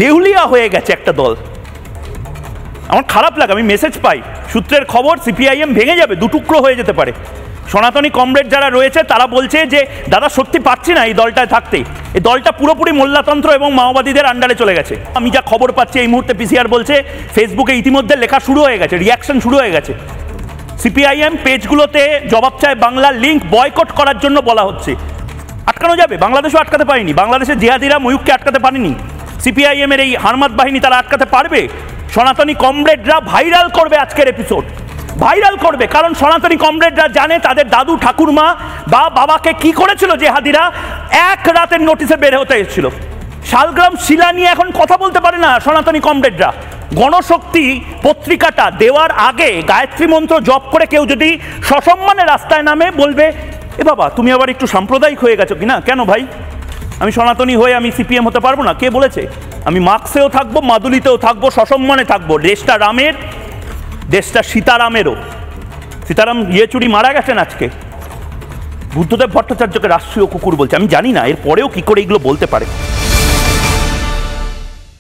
দেউলিয়া হয়ে গেছে একটা দল। আমার খারাপ লাগে, আমি মেসেজ পাই, সূত্রের খবর সিপিআইএম ভেঙে যাবে, দুটুকরো হয়ে যেতে পারে। সনাতনী কমরেড যারা রয়েছে তারা বলছে যে দাদা সত্যি পাচ্ছি না এই দলটায় থাকতে, এই দলটা পুরোপুরি মোল্লাতন্ত্র এবং মাওবাদীদের আন্ডারে চলে গেছে। আমি যা খবর পাচ্ছি এই মুহূর্তে পিসিআর বলছে ফেসবুকে ইতিমধ্যে লেখা শুরু হয়ে গেছে, রিয়াকশন শুরু হয়ে গেছে। সিপিআইএম পেজগুলোতে জবাব চায় বাংলা লিঙ্ক বয়কট করার জন্য বলা হচ্ছে। আটকানো যাবে? বাংলাদেশও আটকাতে পারেনি, বাংলাদেশের জিহাদিরা ময়ূককে আটকাতে পারেনি, সিপিআইএমের এই হারমাত বাহিনী তারা আটকাতে পারবে? সনাতনী কমরেডরা ভাইরাল করবে আজকের এপিসোড, ভাইরাল করবে, কারণ সনাতনী কমরেডরা জানে তাদের দাদু ঠাকুরমা বা বাবাকে কি করেছিল জেহাদিরা। এক রাতের নোটিশে বের হতে এসেছিল। শালগ্রাম শিলা নিয়ে এখন কথা বলতে পারে না সনাতনী কমরেডরা। গণশক্তি পত্রিকাটা দেওয়ার আগে গায়ত্রী মন্ত্র জপ করে কেউ যদি সসম্মানে রাস্তায় নামে, বলবে এ বাবা তুমি আবার একটু সাম্প্রদায়িক হয়ে গেছো কিনা। কেন ভাই, আমি সনাতনী হয়ে আমি সিপিএম হতে পারবো না? কে বলেছে? আমি মার্ক্সেও থাকবো, মাদুলিতেও থাকবো, সসম্মানে থাকবো। দেশটা রামের, দেশটা সীতারামেরও। সীতারাম ইয়েচুরি মারা গেছেন আজকে, বুদ্ধদেব ভট্টাচার্যকে রাষ্ট্রীয় কুকুর বলছে। আমি জানি না এর পরেও কি করে এগুলো বলতে পারে।